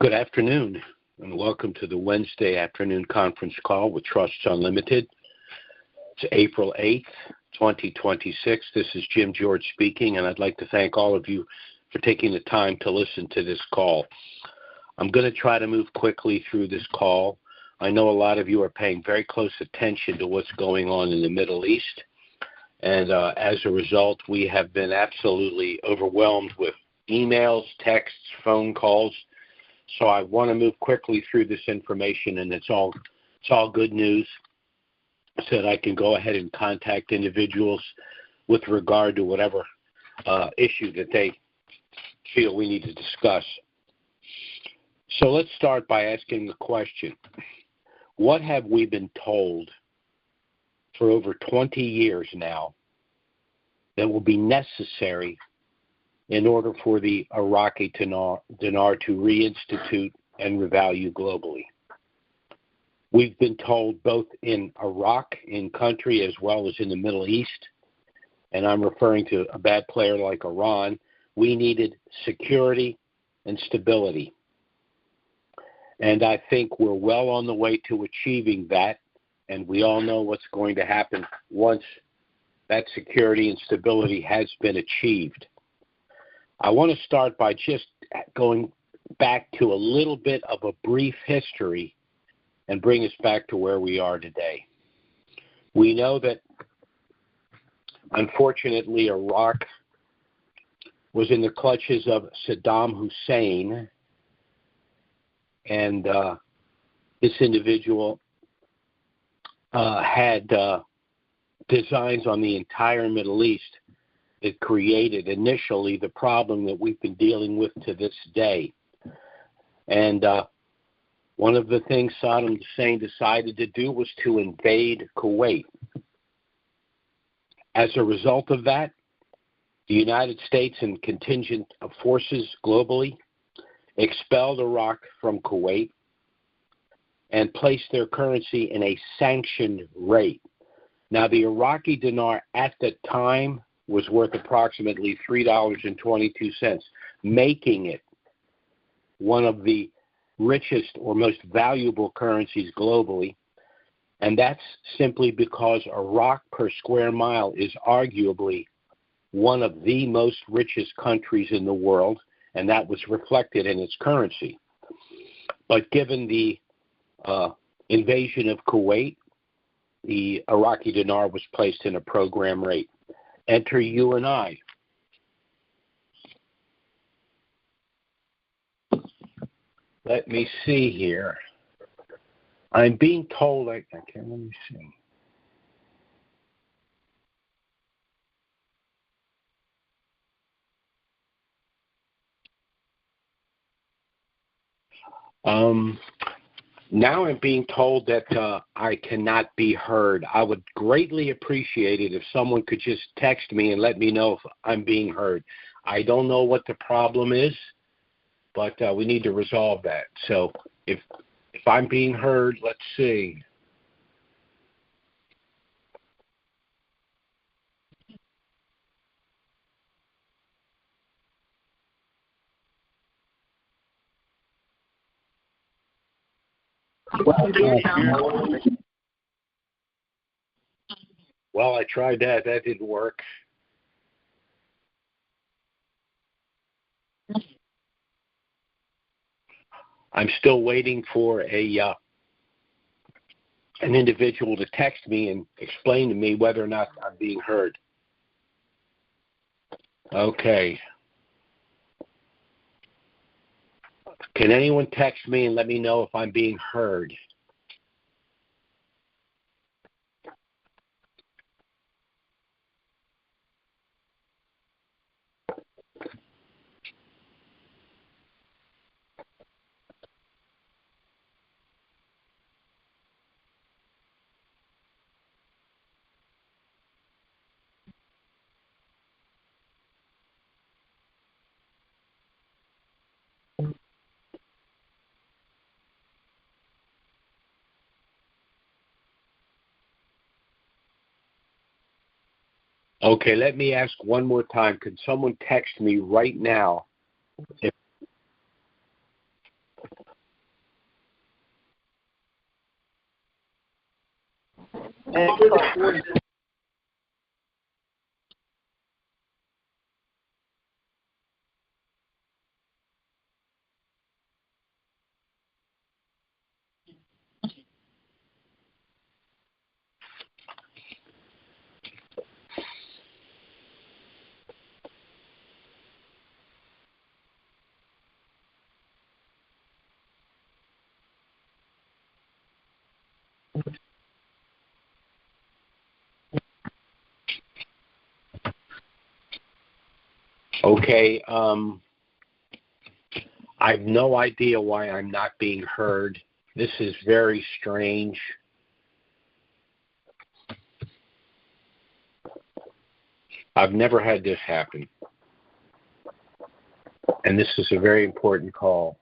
Good afternoon, and welcome to the Wednesday afternoon conference call with Trusts Unlimited. It's April 8th, 2026. This is Jim George speaking, and I'd like to thank all of you for taking the time to listen to this call. I'm going to try to move quickly through this call. I know a lot of you are paying very close attention to what's going on in the Middle East, and as a result, we have been absolutely overwhelmed with emails, texts, phone calls. So I want to move quickly through this information, and it's all good news, so that I can go ahead and contact individuals with regard to whatever issue that they feel we need to discuss. So let's start by asking the question, what have we been told for over 20 years now that will be necessary in order for the Iraqi dinar to reinstitute and revalue globally? We've been told both in Iraq, in country, as well as in the Middle East, and I'm referring to a bad player like Iran, we needed security and stability. And I think we're well on the way to achieving that, and we all know what's going to happen once that security and stability has been achieved. I want to start by just going back to a little bit of a brief history and bring us back to where we are today. We know that, unfortunately, Iraq was in the clutches of Saddam Hussein, and this individual had designs on the entire Middle East. It created initially the problem that we've been dealing with to this day. And one of the things Saddam Hussein decided to do was to invade Kuwait. As a result of that, the United States and contingent of forces globally expelled Iraq from Kuwait and placed their currency in a sanctioned rate. Now, the Iraqi dinar at the time was worth approximately $3.22, making it one of the richest or most valuable currencies globally. And that's simply because Iraq per square mile is arguably one of the most richest countries in the world, and that was reflected in its currency. But given the invasion of Kuwait, the Iraqi dinar was placed in a program rate. Enter you and I. Let me see here. I'm being told, let me see. Now I'm being told that I cannot be heard. I would greatly appreciate it if someone could just text me and let me know if I'm being heard. I don't know what the problem is, but we need to resolve that. So if I'm being heard, let's see. Well, I tried that. That didn't work. I'm still waiting for an individual to text me and explain to me whether or not I'm being heard. Okay. Can anyone text me and let me know if I'm being heard? Okay, let me ask one more time. Could someone text me right now? Okay, I have no idea why I'm not being heard. This is very strange. I've never had this happen. And this is a very important call.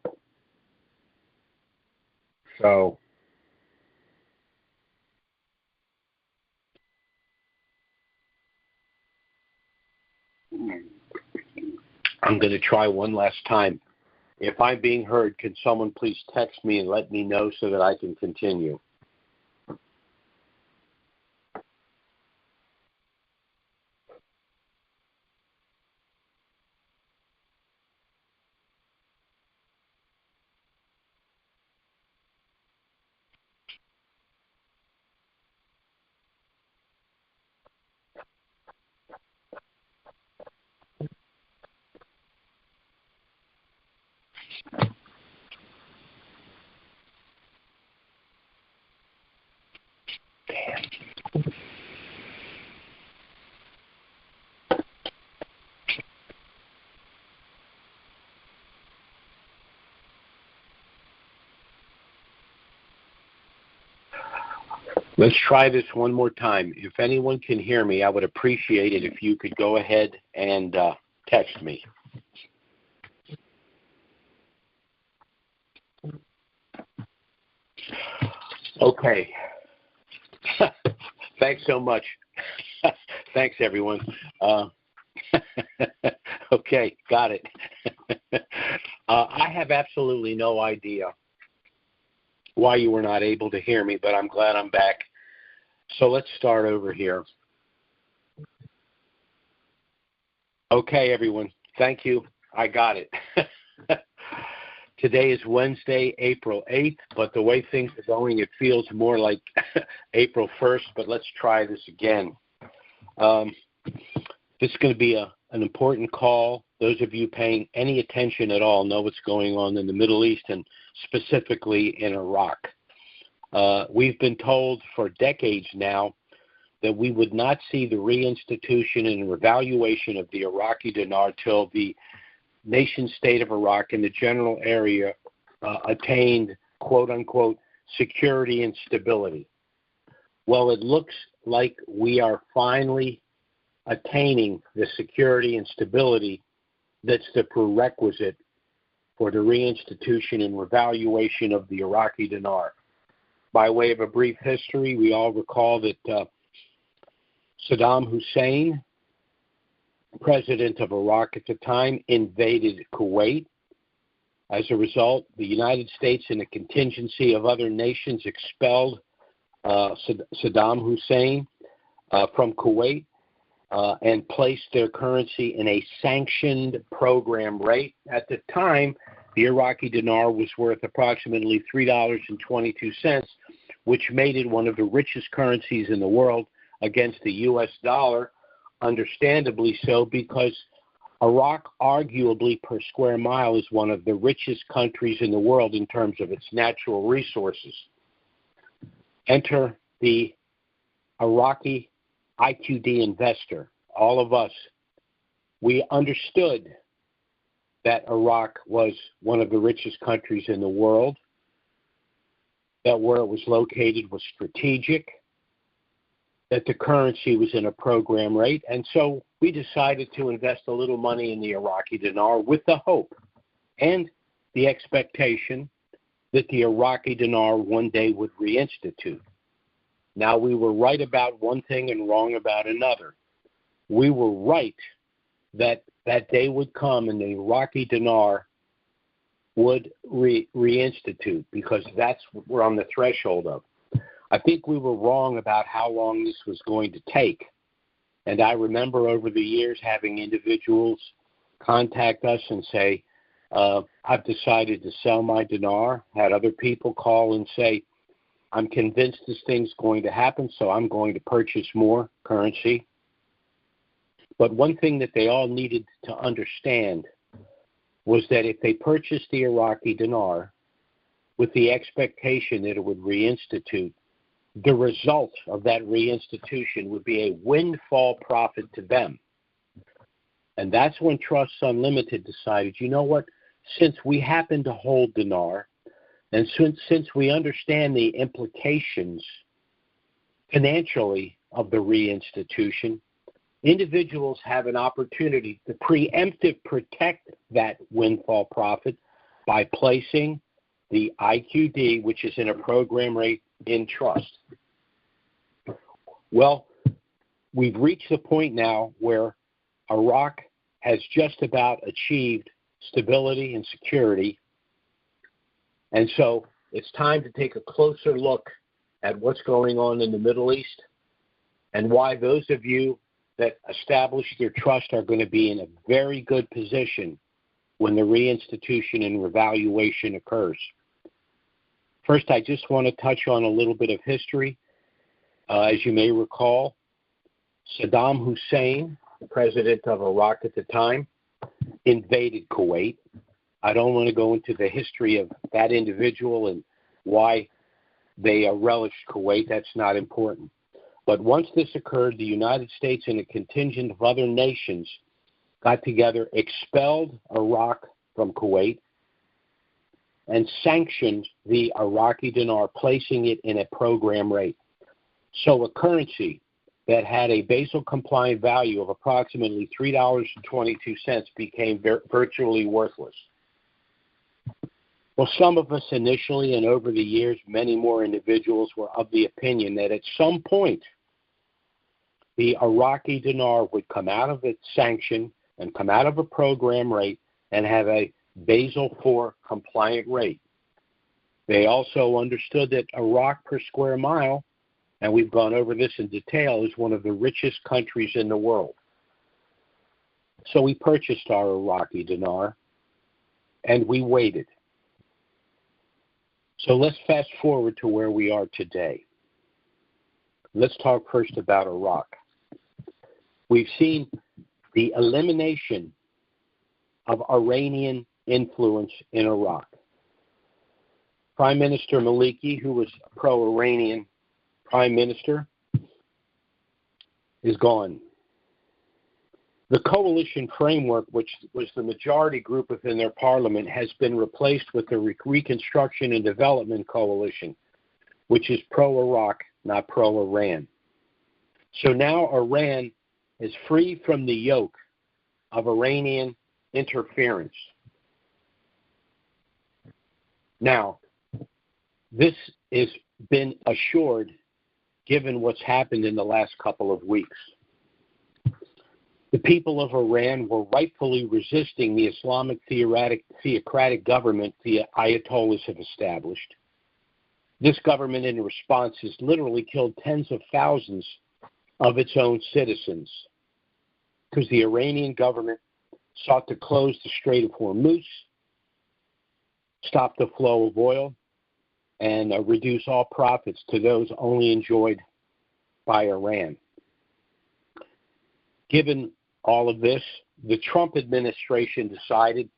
So, I'm going to try one last time. If I'm being heard, can someone please text me and let me know so that I can continue? Let's try this one more time. If anyone can hear me, I would appreciate it if you could go ahead and text me. Okay. Thanks so much. Thanks, everyone. Okay, got it. I have absolutely no idea why you were not able to hear me, but I'm glad I'm back. So let's start over here. Okay, everyone. Thank you. I got it. Today is Wednesday, April 8th, but the way things are going, it feels more like April 1st, but let's try this again. This is going to be an important call. Those of you paying any attention at all know what's going on in the Middle East and specifically in Iraq. We've been told for decades now that we would not see the reinstitution and revaluation of the Iraqi dinar till the nation-state of Iraq and the general area attained, quote-unquote, security and stability. Well, it looks like we are finally attaining the security and stability that's the prerequisite for the reinstitution and revaluation of the Iraqi dinar. By way of a brief history, we all recall that Saddam Hussein, president of Iraq at the time, invaded Kuwait. As a result, the United States and a contingency of other nations expelled Saddam Hussein from Kuwait and placed their currency in a sanctioned program rate. At the time, the Iraqi dinar was worth approximately $3.22, which made it one of the richest currencies in the world against the U.S. dollar, understandably so, because Iraq, arguably per square mile, is one of the richest countries in the world in terms of its natural resources. Enter the Iraqi IQD investor. All of us, we understood that Iraq was one of the richest countries in the world, that where it was located was strategic, that the currency was in a program rate, and so we decided to invest a little money in the Iraqi dinar with the hope and the expectation that the Iraqi dinar one day would reinstitute. Now, we were right about one thing and wrong about another. We were right that that day would come and the Iraqi dinar would reinstitute, because that's what we're on the threshold of. I think we were wrong about how long this was going to take. And I remember over the years having individuals contact us and say, I've decided to sell my dinar. Had other people call and say, I'm convinced this thing's going to happen, so I'm going to purchase more currency. But one thing that they all needed to understand was that if they purchased the Iraqi dinar with the expectation that it would reinstitute, the result of that reinstitution would be a windfall profit to them. And that's when Trusts Unlimited decided, you know what, since we happen to hold dinar, and since we understand the implications financially of the reinstitution, individuals have an opportunity to preemptive protect that windfall profit by placing the IQD, which is in a program rate, in trust. Well, we've reached the point now where Iraq has just about achieved stability and security, and so it's time to take a closer look at what's going on in the Middle East and why those of you that established your trust are going to be in a very good position when the reinstitution and revaluation occurs. First, I just want to touch on a little bit of history. As you may recall, Saddam Hussein, the president of Iraq at the time, invaded Kuwait. I don't want to go into the history of that individual and why they relished Kuwait. That's not important. But once this occurred, the United States and a contingent of other nations got together, expelled Iraq from Kuwait, and sanctioned the Iraqi dinar, placing it in a program rate. So a currency that had a Basel compliant value of approximately $3.22 became virtually worthless. Well, some of us initially, and over the years, many more individuals were of the opinion that at some point, the Iraqi dinar would come out of its sanction and come out of a program rate and have a Basel IV compliant rate. They also understood that Iraq per square mile, and we've gone over this in detail, is one of the richest countries in the world. So we purchased our Iraqi dinar, and we waited. So let's fast forward to where we are today. Let's talk first about Iraq. We've seen the elimination of Iranian influence in Iraq. Prime Minister Maliki, who was a pro-Iranian prime minister, is gone. The coalition framework, which was the majority group within their parliament, has been replaced with the Reconstruction and Development Coalition, which is pro-Iraq, not pro-Iran. So now Iran is free from the yoke of Iranian interference. Now, this has been assured given what's happened in the last couple of weeks. The people of Iran were rightfully resisting the Islamic theocratic government the Ayatollahs have established. This government, in response, has literally killed tens of thousands of its own citizens because the Iranian government sought to close the Strait of Hormuz, stop the flow of oil, and reduce all profits to those only enjoyed by Iran. Given all of this, the Trump administration decided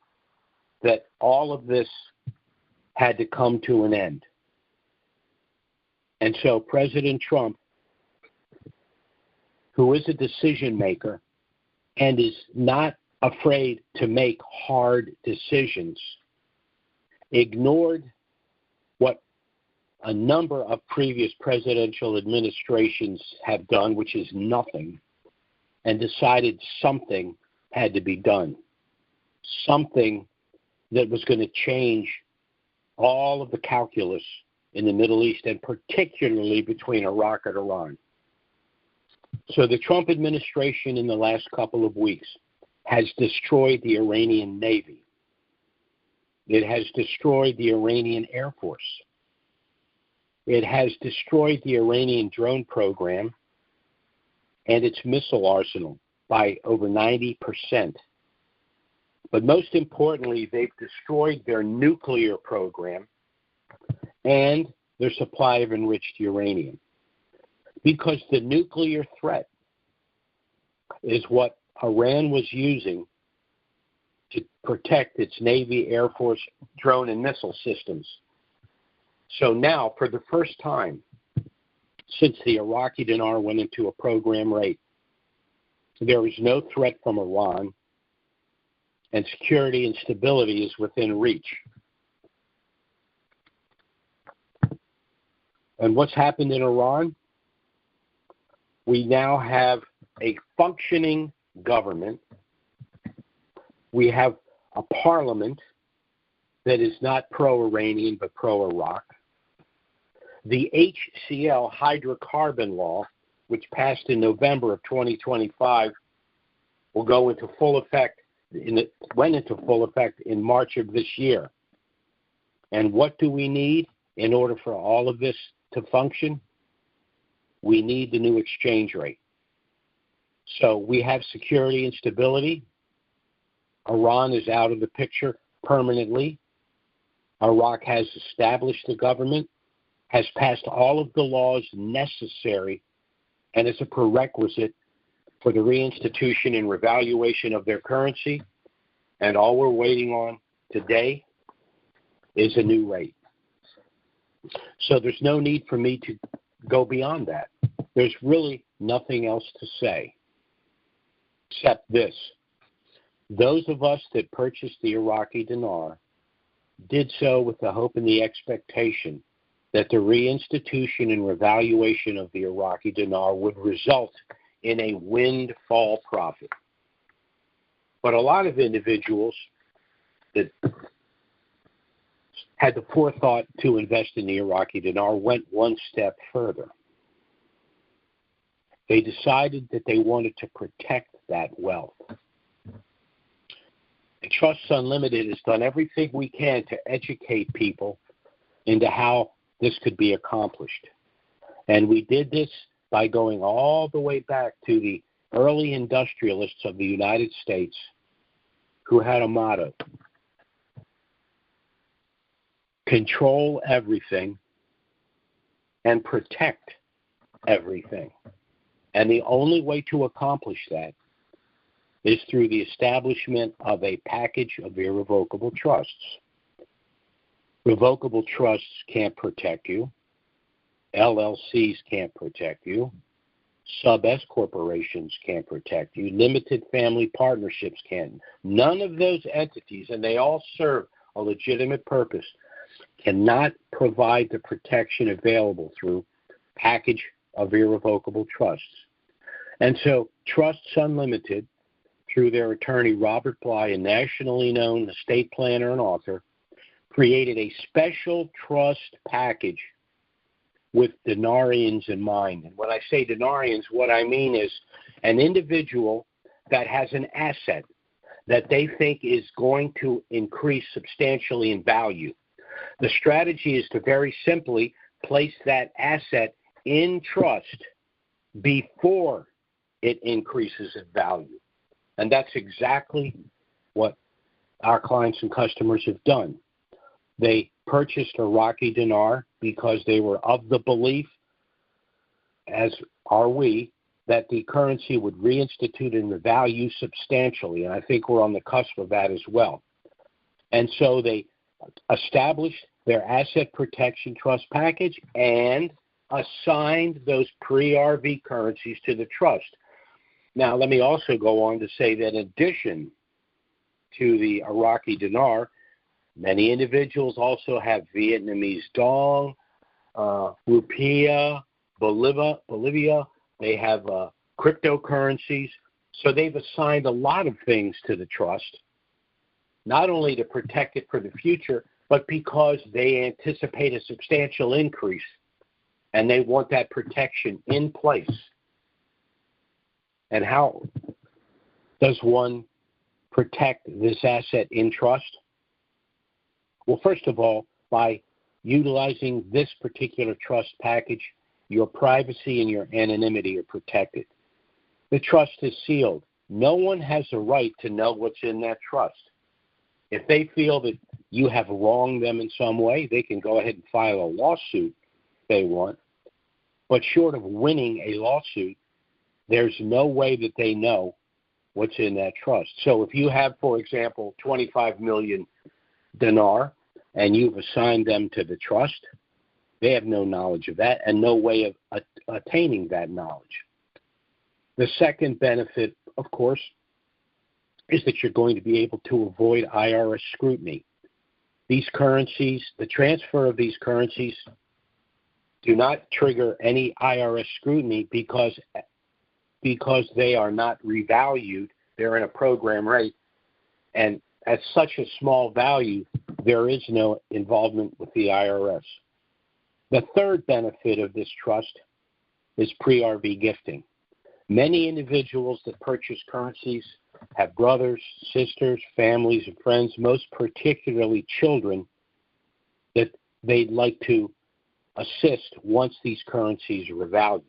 that all of this had to come to an end. And so President Trump, who is a decision maker and is not afraid to make hard decisions, ignored what a number of previous presidential administrations have done, which is nothing, and decided something had to be done, something that was going to change all of the calculus in the Middle East, and particularly between Iraq and Iran. So the Trump administration in the last couple of weeks has destroyed the Iranian Navy. It has destroyed the Iranian Air Force. It has destroyed the Iranian drone program and its missile arsenal by over 90%. But most importantly, they've destroyed their nuclear program and their supply of enriched uranium. Because the nuclear threat is what Iran was using to protect its Navy, Air Force, drone, and missile systems. So now, for the first time, since the Iraqi dinar went into a program rate. There is no threat from Iran, and security and stability is within reach. And what's happened in Iran? We now have a functioning government. We have a parliament that is not pro-Iranian but pro-Iraq. The HCL hydrocarbon law, which passed in November of 2025, will go into full effect. Went into full effect in March of this year. And what do we need in order for all of this to function? We need the new exchange rate. So we have security and stability. Iran is out of the picture permanently. Iraq has established the government, has passed all of the laws necessary, and is a prerequisite for the reinstitution and revaluation of their currency. And all we're waiting on today is a new rate. So there's no need for me to go beyond that. There's really nothing else to say except this. Those of us that purchased the Iraqi dinar did so with the hope and the expectation that the reinstitution and revaluation of the Iraqi dinar would result in a windfall profit. But a lot of individuals that had the forethought to invest in the Iraqi dinar went one step further. They decided that they wanted to protect that wealth. And Trusts Unlimited has done everything we can to educate people into how this could be accomplished. And we did this by going all the way back to the early industrialists of the United States who had a motto: control everything and protect everything. And the only way to accomplish that is through the establishment of a package of irrevocable trusts. Revocable trusts can't protect you. LLCs can't protect you. Sub-S corporations can't protect you. Limited family partnerships can't. None of those entities, and they all serve a legitimate purpose, cannot provide the protection available through package of irrevocable trusts. And so Trusts Unlimited, through their attorney Robert Bly, a nationally known estate planner and author, created a special trust package with denarians in mind. And when I say denarians, what I mean is an individual that has an asset that they think is going to increase substantially in value. The strategy is to very simply place that asset in trust before it increases in value. And that's exactly what our clients and customers have done. They purchased Iraqi dinar because they were of the belief, as are we, that the currency would reinstitute in the value substantially. And I think we're on the cusp of that as well. And so they established their asset protection trust package and assigned those pre-RV currencies to the trust. Now, let me also go on to say that in addition to the Iraqi dinar, many individuals also have Vietnamese dong, rupiah, Bolivia. They have cryptocurrencies. So they've assigned a lot of things to the trust, not only to protect it for the future, but because they anticipate a substantial increase and they want that protection in place. And how does one protect this asset in trust? Well, first of all, by utilizing this particular trust package, your privacy and your anonymity are protected. The trust is sealed. No one has a right to know what's in that trust. If they feel that you have wronged them in some way, they can go ahead and file a lawsuit if they want. But short of winning a lawsuit, there's no way that they know what's in that trust. So if you have, for example, 25 million dinar and you've assigned them to the trust, They have no knowledge of that and no way of attaining that knowledge. The second benefit, of course, is that you're going to be able to avoid IRS scrutiny. These currencies, the transfer of these currencies, do not trigger any IRS scrutiny because they are not revalued. They're in a program rate, and at such a small value, there is no involvement with the IRS. The third benefit of this trust is pre-RV gifting. Many individuals that purchase currencies have brothers, sisters, families, and friends, most particularly children, that they'd like to assist once these currencies revalue.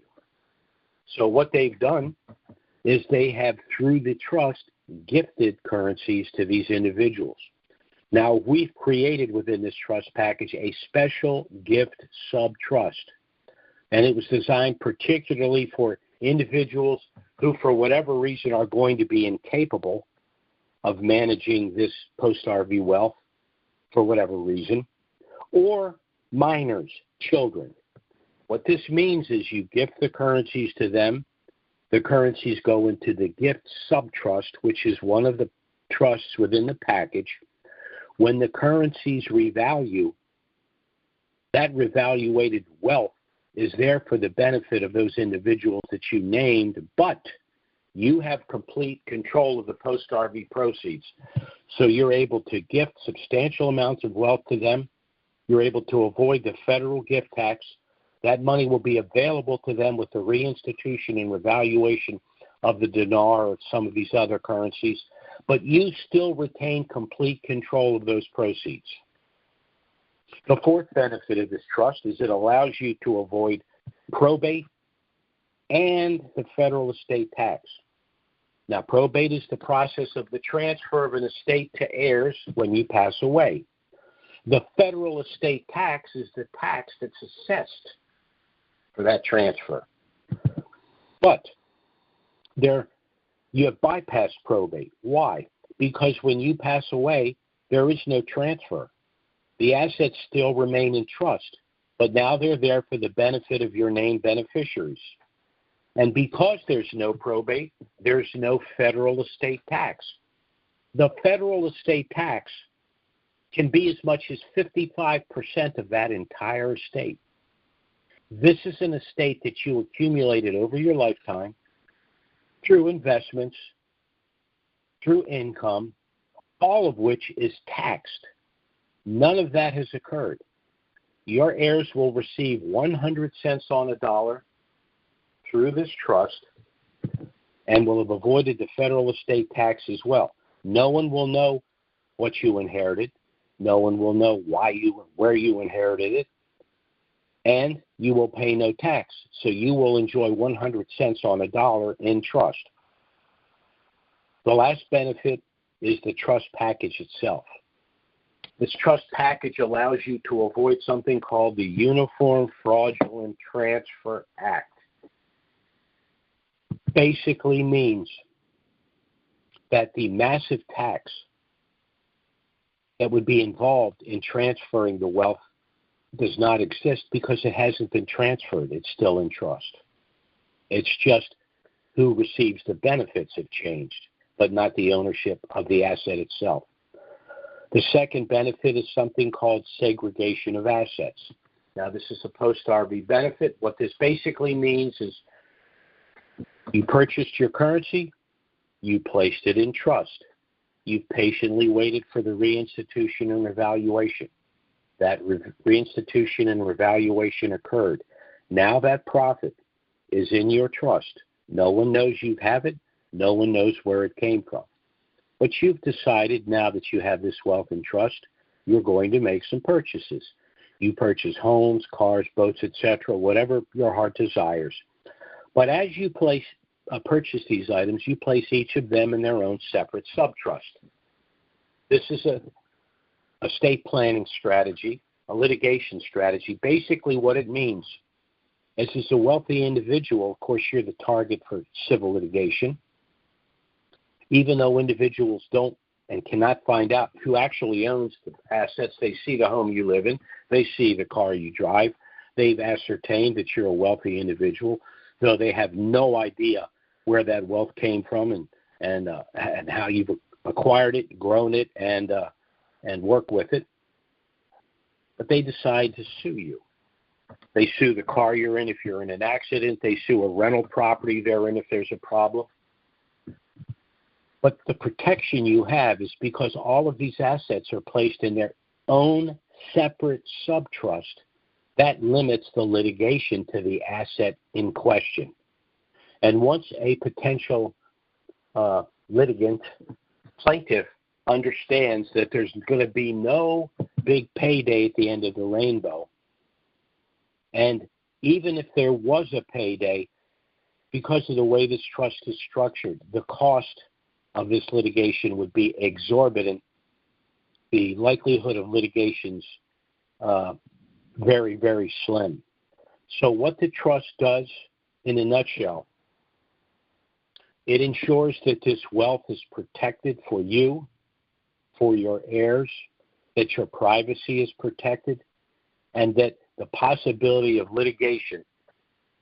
So what they've done is they have, through the trust, gifted currencies to these individuals. Now, we've created within this trust package a special gift sub-trust, and it was designed particularly for individuals who, for whatever reason, are going to be incapable of managing this post-RV wealth for whatever reason, or minors, children. What this means is you gift the currencies to them. The currencies go into the gift sub-trust, which is one of the trusts within the package. When the currencies revalue, that revaluated wealth is there for the benefit of those individuals that you named, but you have complete control of the post-RV proceeds. So you're able to gift substantial amounts of wealth to them. You're able to avoid the federal gift tax. That money will be available to them with the reinstitution and revaluation of the dinar or some of these other currencies, but you still retain complete control of those proceeds. The fourth benefit of this trust is it allows you to avoid probate and the federal estate tax. Now, probate is the process of the transfer of an estate to heirs when you pass away. The federal estate tax is the tax that's assessed for that transfer. But you have bypassed probate. Why? Because when you pass away, there is no transfer. The assets still remain in trust, but now they're there for the benefit of your named beneficiaries. And because there's no probate, there's no federal estate tax. The federal estate tax can be as much as 55% of that entire estate. This is an estate that you accumulated over your lifetime through investments, through income, all of which is taxed. None of that has occurred. Your heirs will receive 100 cents on a dollar through this trust and will have avoided the federal estate tax as well. No one will know what you inherited. No one will know where you inherited it. And you will pay no tax. So you will enjoy 100 cents on a dollar in trust. The last benefit is the trust package itself. This trust package allows you to avoid something called the Uniform Fraudulent Transfer Act. Basically means that the massive tax that would be involved in transferring the wealth does not exist because it hasn't been transferred. It's still in trust. It's just who receives the benefits have changed, but not the ownership of the asset itself. The second benefit is something called segregation of assets. Now, this is a post-RV benefit. What this basically means is you purchased your currency, you placed it in trust. You've patiently waited for the reinstitution and revaluation. That reinstitution and revaluation occurred. Now that profit is in your trust. No one knows you have it. No one knows where it came from. But you've decided now that you have this wealth in trust, you're going to make some purchases. You purchase homes, cars, boats, etc., whatever your heart desires. But as you purchase these items, you place each of them in their own separate sub-trust. This is a estate planning strategy, a litigation strategy. Basically what it means is, as a wealthy individual, of course, you're the target for civil litigation. Even though individuals don't and cannot find out who actually owns the assets, they see the home you live in, they see the car you drive, they've ascertained that you're a wealthy individual, though they have no idea where that wealth came from and how you've acquired it, grown it, and work with it. But they decide to sue you. They sue the car you're in if you're in an accident. They sue a rental property they're in if there's a problem. But the protection you have is because all of these assets are placed in their own separate subtrust. That limits the litigation to the asset in question. And once a potential litigant, plaintiff, understands that there's going to be no big payday at the end of the rainbow, and even if there was a payday, because of the way this trust is structured, the cost of this litigation would be exorbitant. The likelihood of litigation's very, very slim. So what the trust does, in a nutshell, it ensures that this wealth is protected for you, for your heirs, that your privacy is protected, and that the possibility of litigation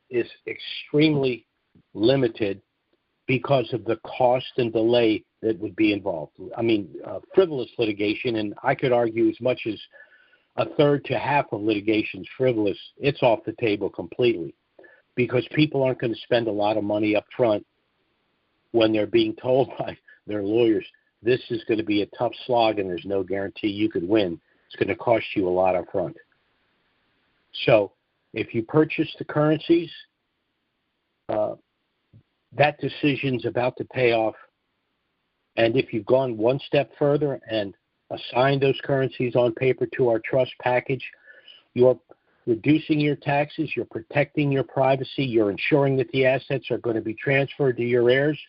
is extremely limited because of the cost and delay that would be involved. I mean, frivolous litigation, and I could argue as much as a third to half of litigation is frivolous, it's off the table completely because people aren't going to spend a lot of money up front when they're being told by their lawyers, this is going to be a tough slog and there's no guarantee you could win. It's going to cost you a lot up front. So if you purchase the currencies, that decision's about to pay off. And if you've gone one step further and assigned those currencies on paper to our trust package, you're reducing your taxes, you're protecting your privacy, you're ensuring that the assets are going to be transferred to your heirs,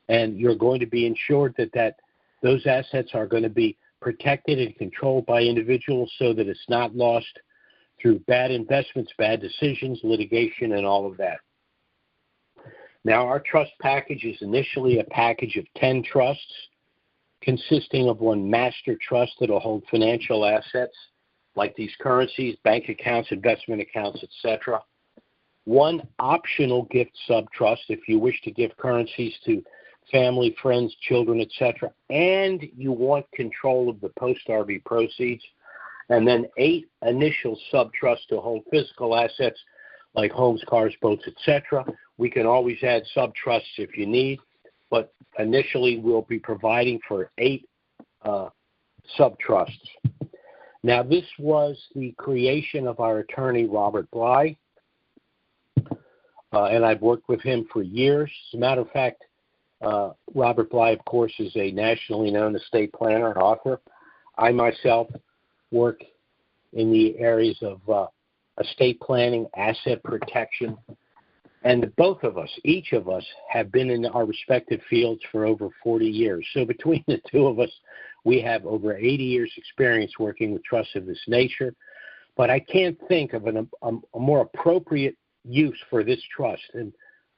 and you're going to be ensured that those assets are going to be protected and controlled by individuals so that it's not lost through bad investments, bad decisions, litigation, and all of that. Now, our trust package is initially a package of 10 trusts consisting of one master trust that will hold financial assets like these currencies, bank accounts, investment accounts, etc. One optional gift subtrust if you wish to give currencies to family, friends, children, etc., and you want control of the post-RV proceeds, and then 8 initial subtrusts to hold physical assets like homes, cars, boats, etc. We can always add subtrusts if you need, but initially we'll be providing for 8 subtrusts. Now, this was the creation of our attorney, Robert Bly, and I've worked with him for years. As a matter of fact, Robert Bly, of course, is a nationally known estate planner and author. I myself work in the areas of estate planning, asset protection, and both of us, each of us, have been in our respective fields for over 40 years. So between the two of us, we have over 80 years' experience working with trusts of this nature. But I can't think of a more appropriate use for this trust than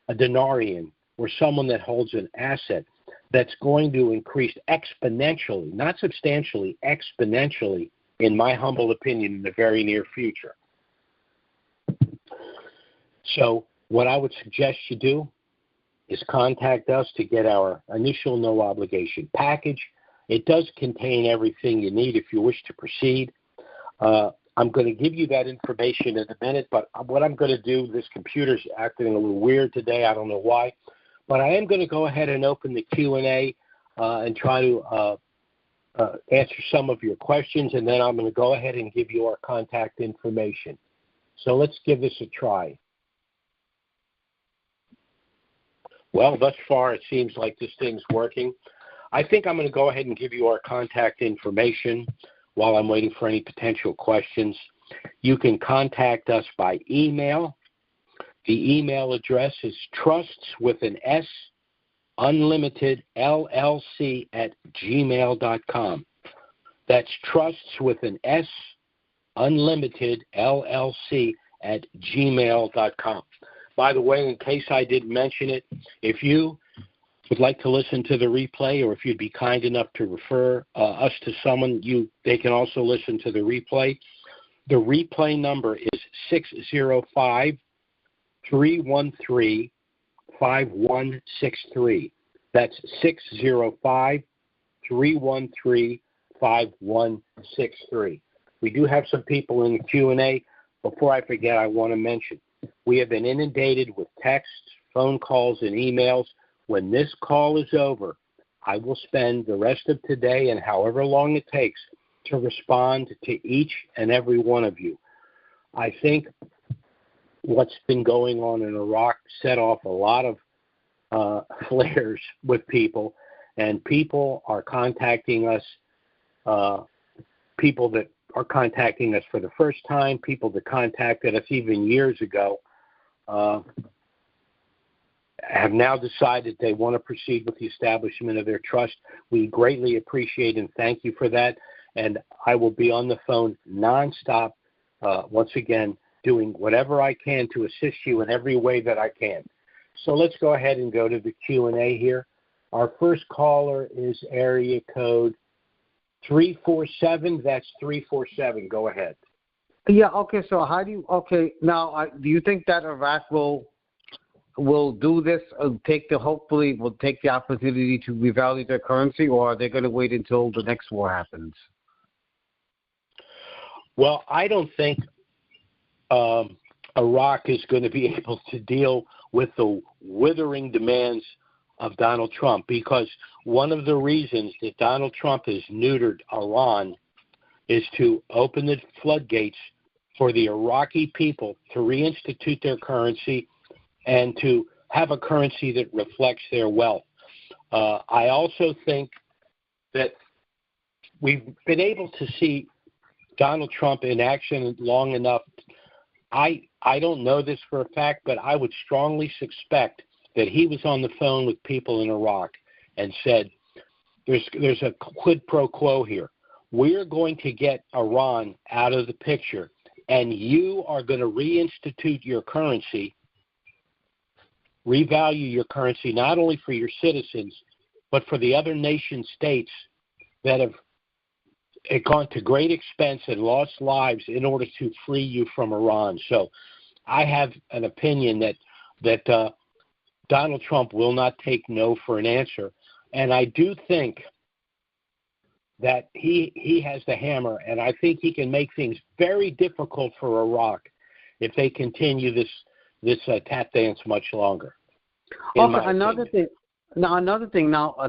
a denarian, or someone that holds an asset that's going to increase exponentially, not substantially, exponentially, in my humble opinion, in the very near future. So what I would suggest you do is contact us to get our initial no obligation package. It does contain everything you need if you wish to proceed. I'm going to give you that information in a minute, but what I'm going to do, this computer's acting a little weird today. I don't know why. But I am going to go ahead and open the Q&A and try to answer some of your questions, and then I'm going to go ahead and give you our contact information. So let's give this a try. Well, thus far it seems like this thing's working. I think I'm going to go ahead and give you our contact information while I'm waiting for any potential questions. You can contact us by email. The email address is trusts with an S, unlimited LLC @gmail.com. That's trusts with an S, unlimited LLC @gmail.com. By the way, in case I didn't mention it, if you would like to listen to the replay, or if you'd be kind enough to refer us to someone, they can also listen to the replay. The replay number is 605-313-5163. That's 605-313-5163. We do have some people in the Q&A. Before I forget, I want to mention, we have been inundated with texts, phone calls, and emails. When this call is over, I will spend the rest of today and however long it takes to respond to each and every one of you. I think what's been going on in Iraq set off a lot of flares with people, and people are contacting us, people that are contacting us for the first time, people that contacted us even years ago, have now decided they want to proceed with the establishment of their trust. We greatly appreciate and thank you for that. And I will be on the phone nonstop, once again, doing whatever I can to assist you in every way that I can. So let's go ahead and go to the Q&A here. Our first caller is area code 347. That's 347. Go ahead. Yeah, okay, so how do you, now, do you think that Iraq will do this, hopefully will take the opportunity to revalue their currency, or are they going to wait until the next war happens? Well, I don't think Iraq is going to be able to deal with the withering demands of Donald Trump, because one of the reasons that Donald Trump has neutered Iran is to open the floodgates for the Iraqi people to reinstitute their currency and to have a currency that reflects their wealth. I also think that we've been able to see Donald Trump in action long enough. I don't know this for a fact, but I would strongly suspect that he was on the phone with people in Iraq and said, there's a quid pro quo here. We're going to get Iran out of the picture, and you are going to reinstitute your currency, revalue your currency, not only for your citizens, but for the other nation states that have gone to great expense and lost lives in order to free you from Iran. So I have an opinion that Donald Trump will not take no for an answer. And I do think that he has the hammer, and I think he can make things very difficult for Iraq if they continue this tap dance much longer. Also, another thing.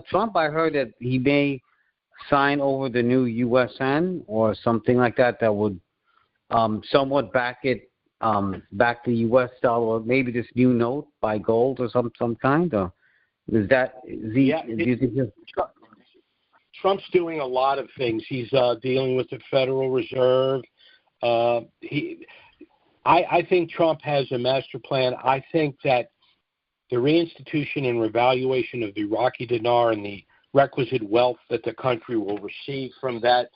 Trump, I heard that he may sign over the new USN or something like that would somewhat back the U.S. dollar, or maybe this new note by gold or some kind. Or do you think Trump's doing a lot of things. He's dealing with the Federal Reserve. I think Trump has a master plan. I think that the reinstitution and revaluation of the Iraqi dinar and the requisite wealth that the country will receive from that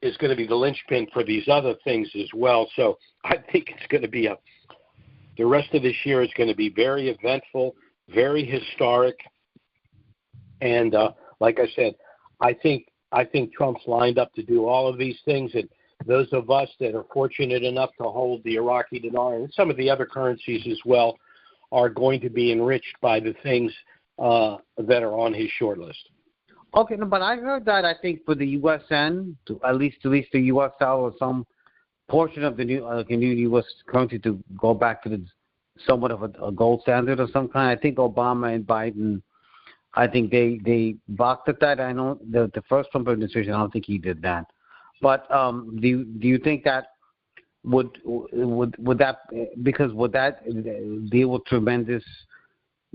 is going to be the linchpin for these other things as well. So I think it's going to be the rest of this year is going to be very eventful, very historic. And like I said, I think Trump's lined up to do all of these things, and those of us that are fortunate enough to hold the Iraqi dinar and some of the other currencies as well are going to be enriched by the things that are on his short list. Okay, no, but I heard that I think for the USN, at least the US dollar, some portion of the new US currency to go back to somewhat of a gold standard of some kind. I think Obama and Biden, I think they balked at that. I know the first Trump administration, I don't think he did that. But do you think that would that deal with tremendous,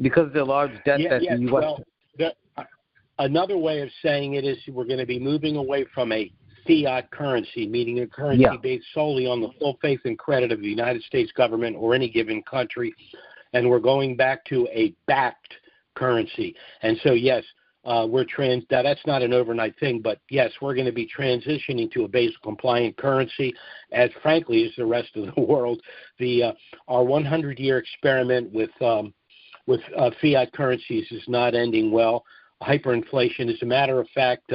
because of the large debt that the U.S. Well, another way of saying it is we're going to be moving away from a fiat currency, meaning a currency based solely on the full faith and credit of the United States government or any given country, and we're going back to a backed currency. And so, yes, that's not an overnight thing, but yes, we're going to be transitioning to a Basel compliant currency, as frankly as the rest of the world. Our 100-year experiment with fiat currencies is not ending well. Hyperinflation. As a matter of fact,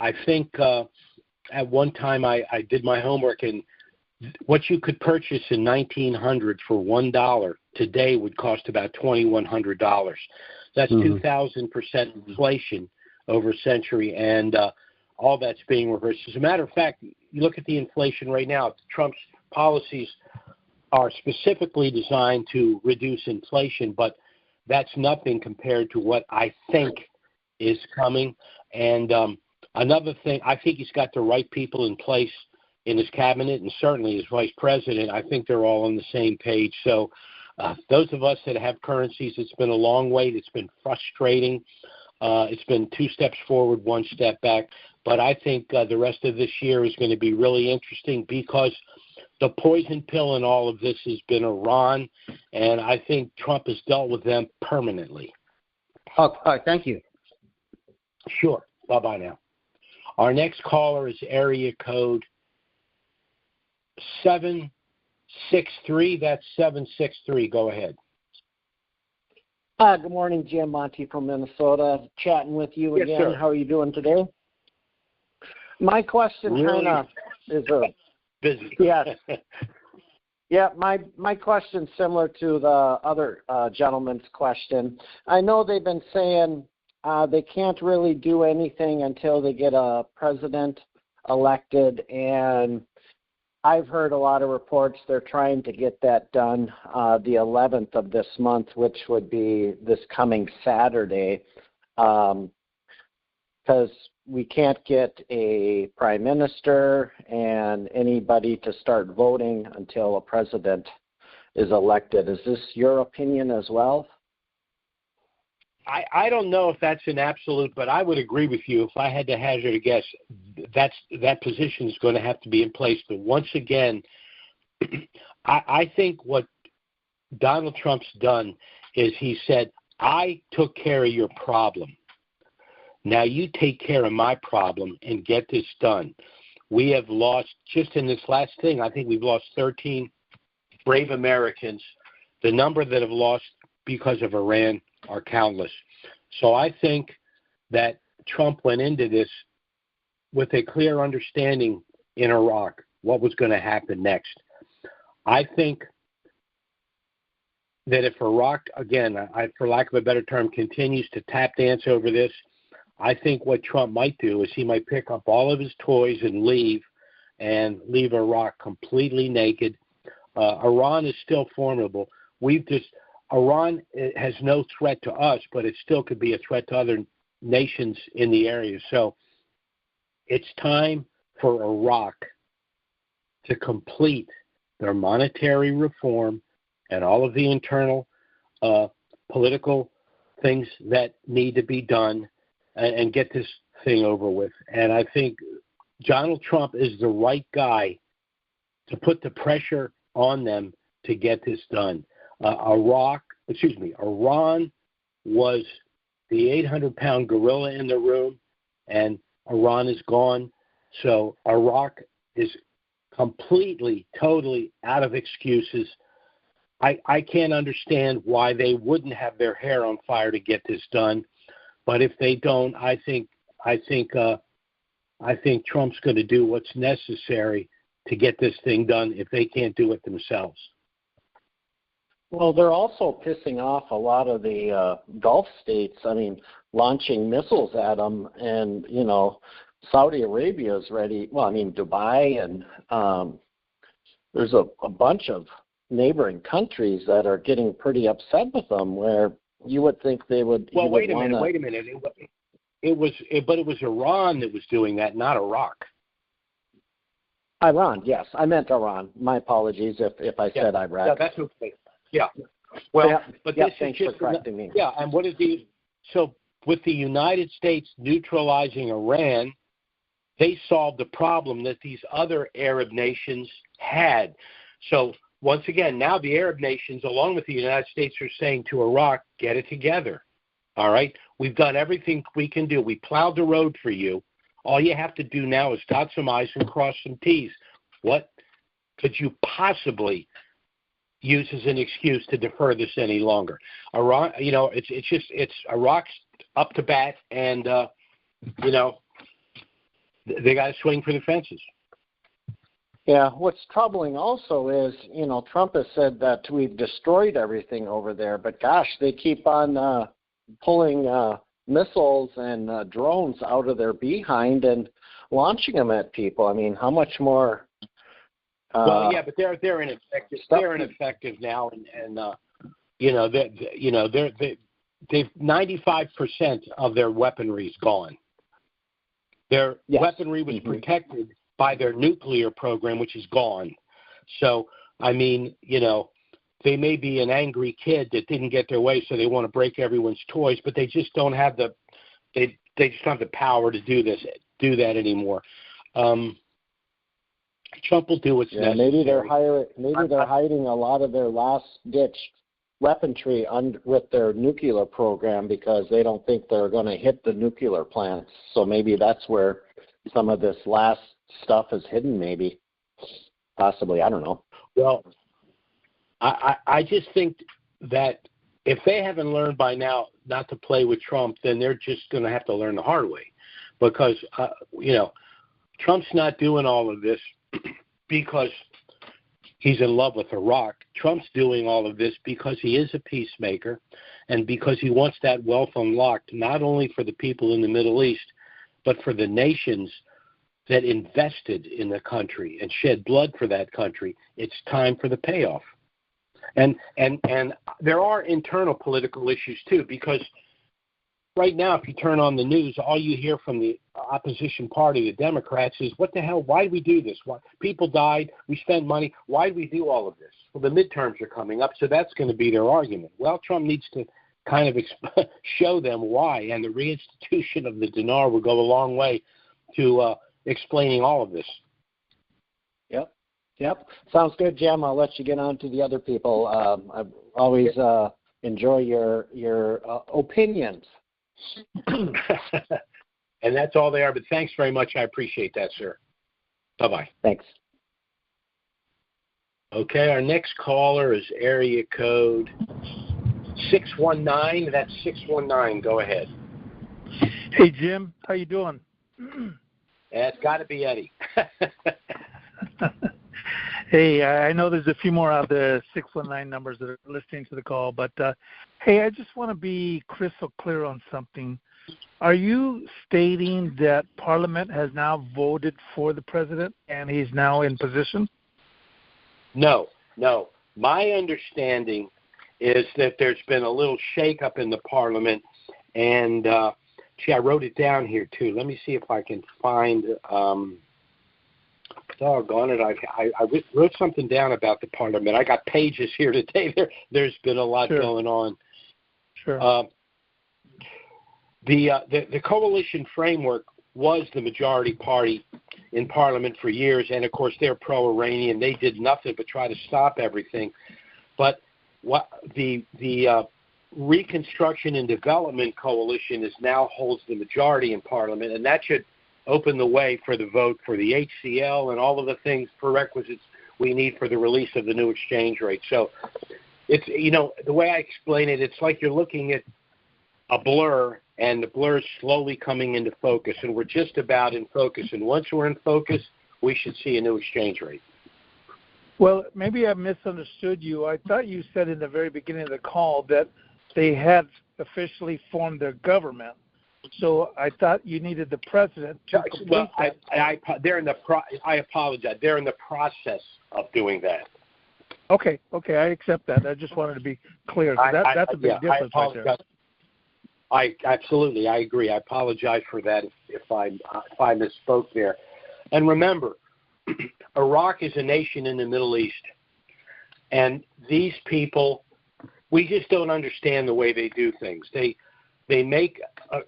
I think at one time I did my homework, and what you could purchase in 1900 for $1 today would cost about $2,100. That's 2,000% inflation over a century, and all that's being reversed. As a matter of fact, you look at the inflation right now. Trump's policies are specifically designed to reduce inflation, but that's nothing compared to what I think is coming. And another thing, I think he's got the right people in place in his cabinet, and certainly his vice president. I think they're all on the same page. So those of us that have currencies, it's been a long wait. It's been frustrating. It's been 2 steps forward, 1 step back. But I think the rest of this year is going to be really interesting because the poison pill in all of this has been Iran, and I think Trump has dealt with them permanently. All right, thank you. Sure. Bye-bye now. Our next caller is area code 763. That's 763. Go ahead. Good morning, Jim. Monty from Minnesota. Chatting with you yes, again. Sir. How are you doing today? My question really kind of is busy. Yes. Yeah, my question's similar to the other gentleman's question. I know they've been saying they can't really do anything until they get a president elected, and I've heard a lot of reports they're trying to get that done the 11th of this month, which would be this coming Saturday, because we can't get a prime minister and anybody to start voting until a president is elected. Is this your opinion as well? I don't know if that's an absolute, but I would agree with you. If I had to hazard a guess, that position is going to have to be in place. But once again, I think what Donald Trump's done is he said, I took care of your problem. Now you take care of my problem and get this done. We have lost, just in this last thing, I think we've lost 13 brave Americans. The number that have lost because of Iran are countless. So I think that Trump went into this with a clear understanding in Iraq what was going to happen next. I think that if Iraq, again, for lack of a better term, continues to tap dance over this, I think what Trump might do is he might pick up all of his toys and leave Iraq completely naked. Iran is still formidable. Iran has no threat to us, but it still could be a threat to other nations in the area. So it's time for Iraq to complete their monetary reform and all of the internal political things that need to be done and get this thing over with. And I think Donald Trump is the right guy to put the pressure on them to get this done. Iran was the 800-pound gorilla in the room, and Iran is gone. So Iraq is completely, totally out of excuses. I can't understand why they wouldn't have their hair on fire to get this done. But if they don't, I think Trump's going to do what's necessary to get this thing done if they can't do it themselves. Well, they're also pissing off a lot of the Gulf states. I mean, launching missiles at them, and Saudi Arabia is ready. Well, I mean, Dubai, and there's a bunch of neighboring countries that are getting pretty upset with them. Where you would think they would. Well, wait a minute. It was Iran that was doing that, not Iraq. Iran, yes, I meant Iran. My apologies if I said Iraq. Yeah, that's okay. Yeah. Well, but this thanks is just for correcting me. Yeah, and what is so with the United States neutralizing Iran, they solved the problem that these other Arab nations had. So once again, now the Arab nations, along with the United States, are saying to Iraq, get it together. All right? We've done everything we can do. We plowed the road for you. All you have to do now is dot some I's and cross some T's. What could you possibly use as an excuse to defer this any longer? Iran, it's Iraq's up to bat, and they got to swing for the fences. Yeah, what's troubling also is, Trump has said that we've destroyed everything over there, but gosh, they keep on pulling missiles and drones out of their behind and launching them at people. I mean, how much more? Well, yeah, but they're ineffective. They're ineffective now, and they've 95% of their weaponry is gone. Their weaponry was protected by their nuclear program, which is gone. So, I mean, they may be an angry kid that didn't get their way, so they want to break everyone's toys, but they just don't have the power to do that anymore. Trump will do what's necessary. Maybe they're hiding a lot of their last-ditch weaponry with their nuclear program because they don't think they're going to hit the nuclear plants. So maybe that's where some of this last stuff is hidden, maybe. Possibly, I don't know. Well, I just think that if they haven't learned by now not to play with Trump, then they're just going to have to learn the hard way. Because, Trump's not doing all of this because he's in love with Iraq. Trump's doing all of this because he is a peacemaker and because he wants that wealth unlocked, not only for the people in the Middle East, but for the nations that invested in the country and shed blood for that country. It's time for the payoff. And there are internal political issues, too, because right now, if you turn on the news, all you hear from the opposition party, the Democrats, is, what the hell, why did we do this? Why? People died, we spent money, why did we do all of this? Well, the midterms are coming up, so that's going to be their argument. Well, Trump needs to kind of show them why, and the reinstitution of the dinar will go a long way to explaining all of this. Yep. Sounds good, Jim. I'll let you get on to the other people. I always enjoy your opinions. And that's all they are, but thanks very much. I appreciate that, sir. Bye-bye. Thanks. Okay, our next caller is area code 619. That's 619. Go ahead. Hey, Jim. How you doing? It's got to be Eddie. Hey, I know there's a few more out of the 619 numbers that are listening to the call, but hey, I just want to be crystal clear on something. Are you stating that Parliament has now voted for the president and he's now in position? No. My understanding is that there's been a little shakeup in the Parliament, and I wrote it down here too. Let me see if I can find. Doggone it! I wrote something down about the Parliament. I got pages here today. There's been a lot going on. Sure. The coalition framework was the majority party in Parliament for years, and of course they're pro-Iranian. They did nothing but try to stop everything. But what the Reconstruction and Development Coalition now holds the majority in Parliament, and that should open the way for the vote for the HCL and all of the things, prerequisites we need for the release of the new exchange rate. So it's, the way I explain it, it's like you're looking at a blur, and the blur is slowly coming into focus, and we're just about in focus. And once we're in focus, we should see a new exchange rate. Well, maybe I misunderstood you. I thought you said in the very beginning of the call that they had officially formed their government. So I thought you needed the president to complete that. I apologize. They're in the process of doing that. Okay, I accept that. I just wanted to be clear. That's a big difference right there. Absolutely, I agree. I apologize for that if I misspoke there. And remember, Iraq is a nation in the Middle East, and these people, we just don't understand the way they do things. They make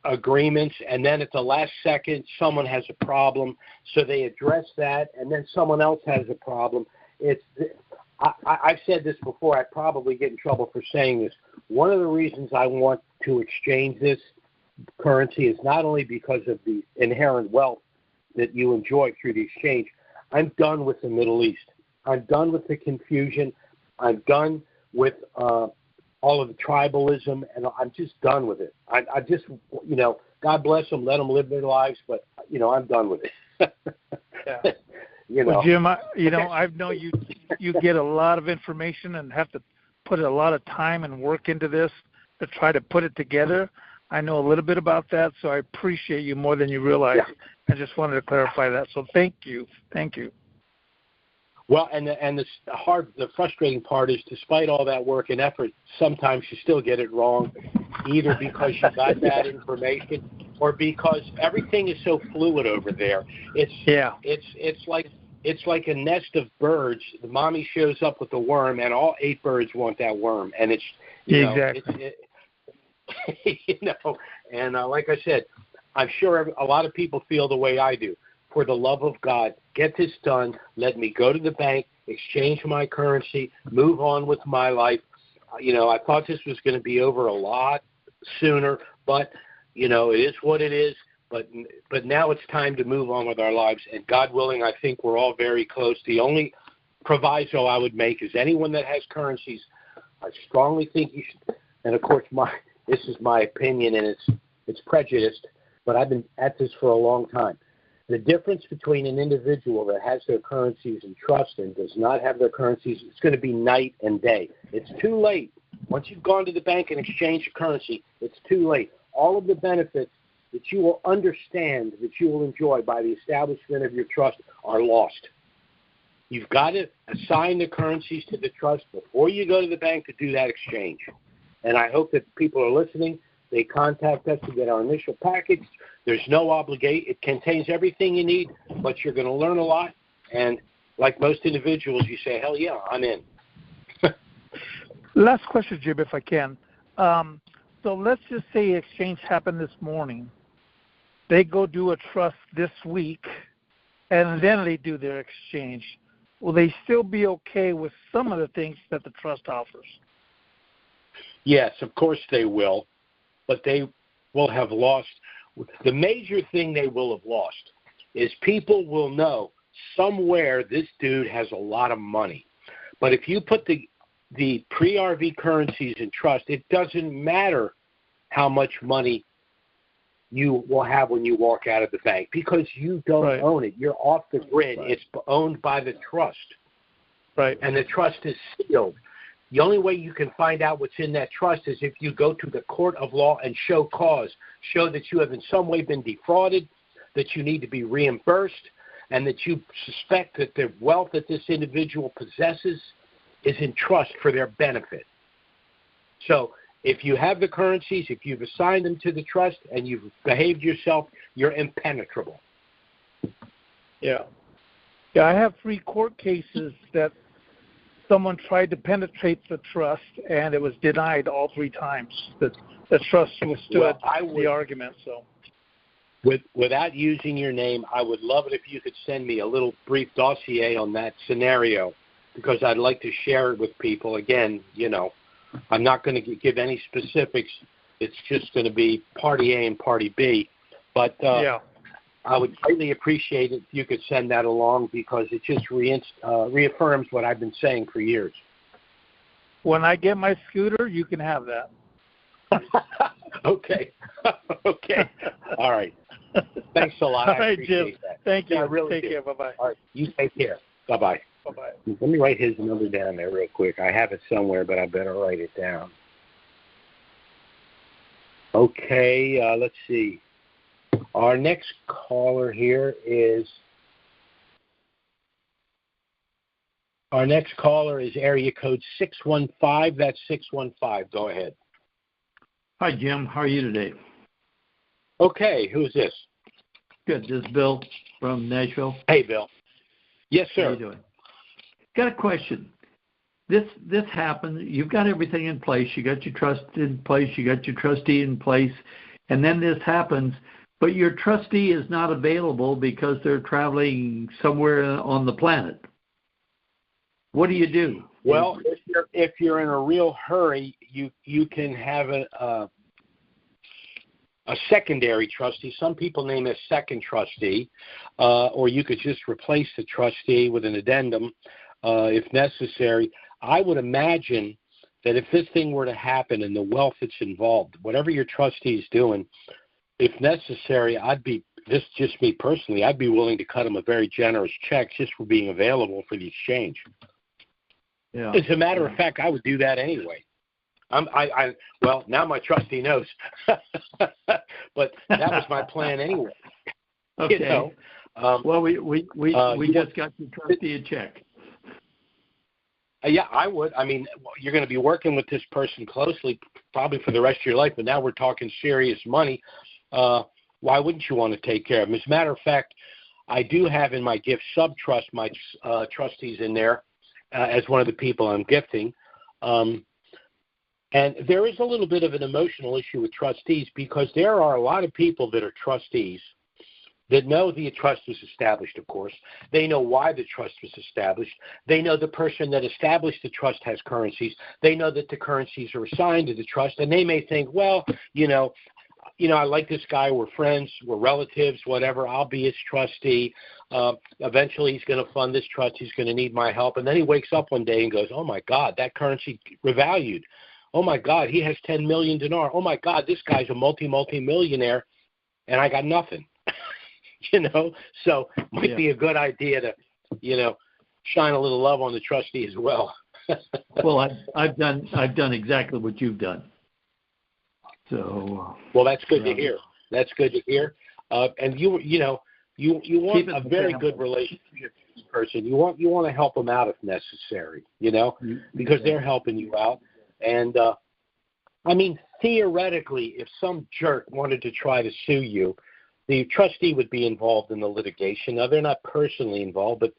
agreements, and then at the last second, someone has a problem, so they address that, and then someone else has a problem. I've said this before. I probably get in trouble for saying this. One of the reasons I want to exchange this currency is not only because of the inherent wealth that you enjoy through the exchange. I'm done with the Middle East. I'm done with the confusion. I'm done with all of the tribalism, and I'm just done with it. I just, God bless them, let them live their lives, but, I'm done with it. Yeah. You know. Well, Jim, I know you get a lot of information and have to put a lot of time and work into this to try to put it together. I know a little bit about that, so I appreciate you more than you realize. Yeah. I just wanted to clarify that. So thank you. Well, and the frustrating part is, despite all that work and effort, sometimes you still get it wrong, either because you got bad information or because everything is so fluid over there. It's like a nest of birds. The mommy shows up with a worm, and all 8 birds want that worm, and it's exactly. And like I said, I'm sure a lot of people feel the way I do. For the love of God, get this done. Let me go to the bank, exchange my currency, move on with my life. I thought this was going to be over a lot sooner, but, it is what it is. But now it's time to move on with our lives. And God willing, I think we're all very close. The only proviso I would make is anyone that has currencies, I strongly think you should, and of course this is my opinion and it's prejudiced, but I've been at this for a long time. The difference between an individual that has their currencies in trust and does not have their currencies, it's going to be night and day. It's too late. Once you've gone to the bank and exchanged your currency, it's too late. All of the benefits that you will understand, that you will enjoy by the establishment of your trust are lost. You've got to assign the currencies to the trust before you go to the bank to do that exchange. And I hope that people are listening. They contact us to get our initial package. There's no obligation. It contains everything you need, but you're going to learn a lot. And like most individuals, you say, hell yeah, I'm in. Last question, Jim, if I can. So let's just say exchange happened this morning. They go do a trust this week, and then they do their exchange. Will they still be okay with some of the things that the trust offers? Yes, of course they will, but they will have lost. The major thing they will have lost is people will know somewhere this dude has a lot of money. But if you put the pre-RV currencies in trust, it doesn't matter how much money you will have when you walk out of the bank because you don't own it. You're off the grid. Right. It's owned by the trust. Right. And the trust is sealed. The only way you can find out what's in that trust is if you go to the court of law and show cause, show that you have in some way been defrauded, that you need to be reimbursed, and that you suspect that the wealth that this individual possesses is in trust for their benefit. So if you have the currencies, if you've assigned them to the trust and you've behaved yourself, you're impenetrable. Yeah. Yeah, I have 3 court cases that someone tried to penetrate the trust, and it was denied all 3 times. The trust withstood the argument. So, without using your name, I would love it if you could send me a little brief dossier on that scenario, because I'd like to share it with people. Again, I'm not going to give any specifics. It's just going to be party A and party B. But I would greatly appreciate it if you could send that along, because it just reaffirms what I've been saying for years. When I get my scooter, you can have that. Okay. Okay. All right. Thanks a lot. All right, I appreciate Jim. that. Thank you. I really take do. care. Bye-bye. All right. You take care. Bye-bye. Bye-bye. Let me write his number down there real quick. I have it somewhere, but I better write it down. Okay, let's see. Our next caller here is area code 615. That's 615. Go ahead. Hi, Jim. How are you today? Okay, who's this? Good. This is Bill from Nashville. Hey, Bill. Yes, sir. How are you doing? Got a question. This happened. You've got everything in place. You got your trust in place. You got your trustee in place. And then this happens, but your trustee is not available because they're traveling somewhere on the planet. What do you do? Well, if you're in a real hurry, you can have a secondary trustee. Some people name it a second trustee, or you could just replace the trustee with an addendum if necessary. I would imagine that if this thing were to happen and the wealth that's involved, whatever your trustee is doing, if necessary, I'd be this is just me personally, I'd be willing to cut him a very generous check just for being available for the exchange. Yeah. As a matter of fact, I would do that anyway. Well, now my trustee knows, but that was my plan anyway. Okay. You know? Well, we just got your trustee a check. Yeah, I would. I mean, you're going to be working with this person closely probably for the rest of your life, but now we're talking serious money. Why wouldn't you want to take care of them? As a matter of fact, I do have in my gift sub-trust my trustees in there as one of the people I'm gifting. And there is a little bit of an emotional issue with trustees because there are a lot of people that are trustees that know the trust was established, of course. They know why the trust was established. They know the person that established the trust has currencies. They know that the currencies are assigned to the trust, and they may think, well, you know, I like this guy. We're friends. We're relatives, whatever. I'll be his trustee. Eventually, he's going to fund this trust. He's going to need my help. And then he wakes up one day and goes, oh, my God, that currency revalued. Oh, my God, he has 10 million dinar. Oh, my God, this guy's a multi-millionaire, and I got nothing. You know, so it might be a good idea to, you know, shine a little love on the trustee as well. Well, I've done exactly what you've done. So well, that's good to hear. That's good to hear. And you want a very good relationship with this person. You want to help them out if necessary. You know, because they're helping you out. And I mean, theoretically, if some jerk wanted to try to sue you, the trustee would be involved in the litigation. Now, they're not personally involved, but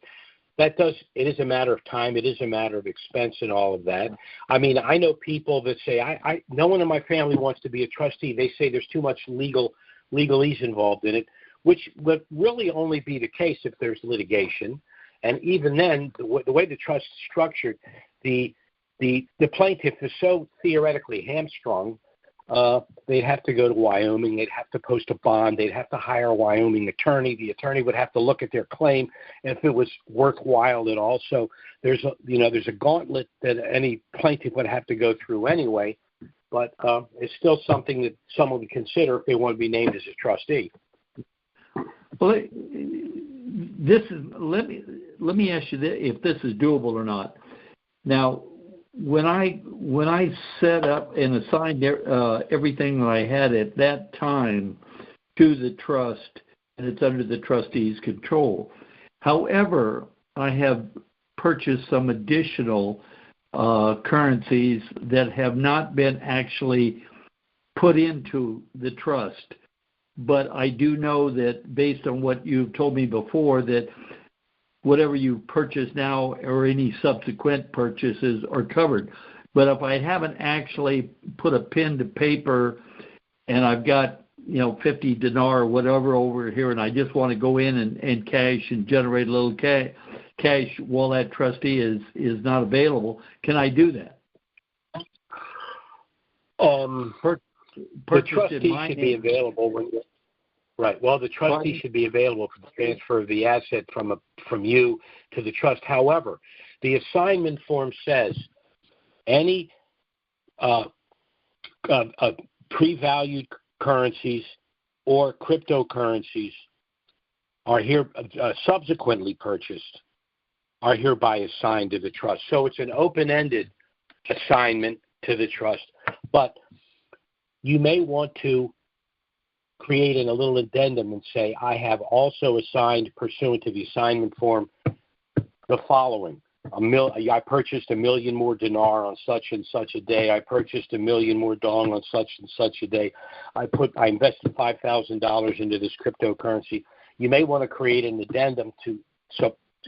it is a matter of time. It is a matter of expense and all of that. I mean, I know people that say, no one in my family wants to be a trustee. They say there's too much legalese involved in it, which would really only be the case if there's litigation. And even then, the way the trust is structured, the plaintiff is so theoretically hamstrung. They'd have to go to Wyoming. They'd have to post a bond. They'd have to hire a Wyoming attorney. The attorney would have to look at their claim if it was worthwhile at all. So there's a gauntlet that any plaintiff would have to go through anyway. But it's still something that someone would consider if they want to be named as a trustee. Well, let me ask you if this is doable or not. Now, when I set up and assigned everything that I had at that time to the trust, and it's under the trustee's control. However, I have purchased some additional currencies that have not been actually put into the trust. But I do know that based on what you've told me before, that whatever you purchase now or any subsequent purchases are covered. But if I haven't actually put a pen to paper and I've got, 50 dinar or whatever over here, and I just want to go in and cash and generate a little cash while that trustee is not available, can I do that? The trustee should be available when you're right. Well, the trustee should be available for the transfer of the asset from you to the trust. However, the assignment form says any pre-valued currencies or cryptocurrencies are here subsequently purchased are hereby assigned to the trust. So it's an open-ended assignment to the trust. But you may want to create a little addendum and say, I have also assigned, pursuant to the assignment form, the following. I purchased 1 million more dinar on such and such a day. I purchased 1 million more dong on such and such a day. I invested $5,000 into this cryptocurrency. You may want to create an addendum to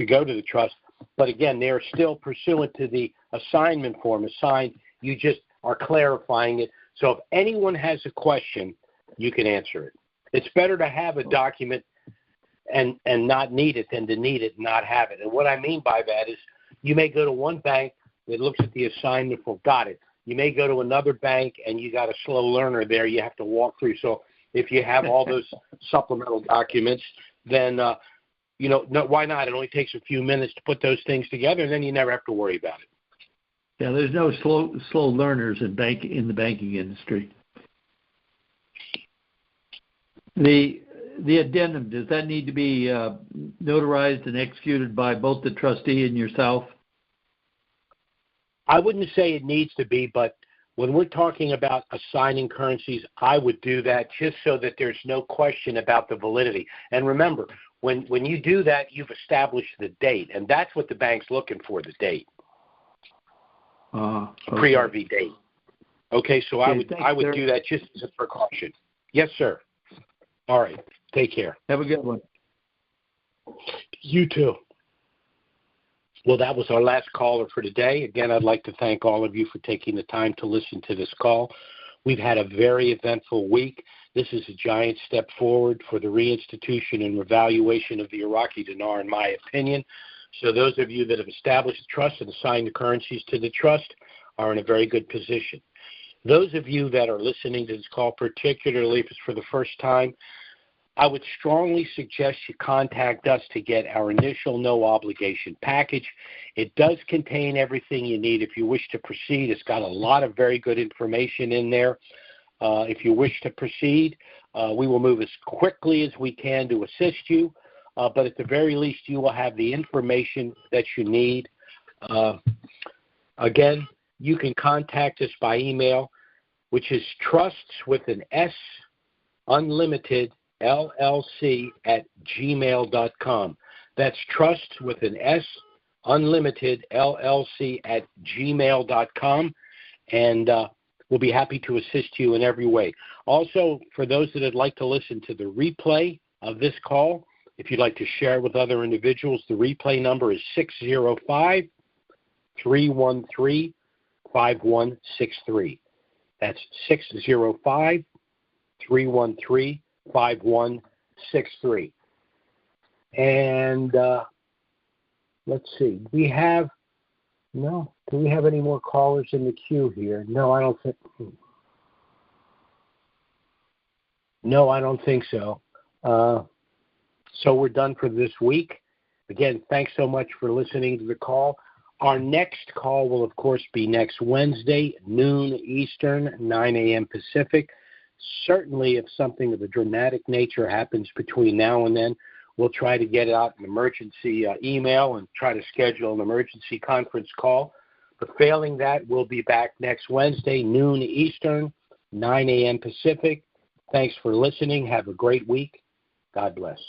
go to the trust, but again, they're still pursuant to the assignment form assigned. You just are clarifying it. So if anyone has a question, you can answer it. It's better to have a document and not need it than to need it and not have it. And what I mean by that is you may go to one bank that looks at the assignment form, got it. You may go to another bank and you got a slow learner there you have to walk through. So if you have all those supplemental documents, then, why not? It only takes a few minutes to put those things together, and then you never have to worry about it. Yeah, there's no slow learners in the banking industry. the addendum, does that need to be notarized and executed by both the trustee and yourself? I wouldn't say it needs to be, but when we're talking about assigning currencies, I would do that just so that there's no question about the validity. And remember, when you do that, you've established the date, and that's what the bank's looking for, the date. Okay. Pre-RV date. Okay, so Okay, I would do that just as a precaution. Yes, sir. All right. Take care. Have a good one. You too. Well, that was our last caller for today. Again, I'd like to thank all of you for taking the time to listen to this call. We've had a very eventful week. This is a giant step forward for the reinstitution and revaluation of the Iraqi dinar, in my opinion. So those of you that have established the trust and assigned the currencies to the trust are in a very good position. Those of you that are listening to this call, particularly if it's for the first time, I would strongly suggest you contact us to get our initial no obligation package. It does contain everything you need if you wish to proceed. It's got a lot of very good information in there. If you wish to proceed, we will move as quickly as we can to assist you. But at the very least, you will have the information that you need. Again, you can contact us by email, which is trusts with an S, unlimited, LLC@gmail.com. That's trust with an S, unlimited, LLC@gmail.com. And we'll be happy to assist you in every way. Also, for those that would like to listen to the replay of this call, if you'd like to share it with other individuals, the replay number is 605-313-5163. That's 605-313-5163. And let's see. Do we have any more callers in the queue here? No, I don't think. No, I don't think so. So we're done for this week. Again, thanks so much for listening to the call. Our next call will, of course, be next Wednesday, noon Eastern, 9 a.m. Pacific. Certainly, if something of a dramatic nature happens between now and then, we'll try to get out an emergency email and try to schedule an emergency conference call. But failing that, we'll be back next Wednesday, noon Eastern, 9 a.m. Pacific. Thanks for listening. Have a great week. God bless.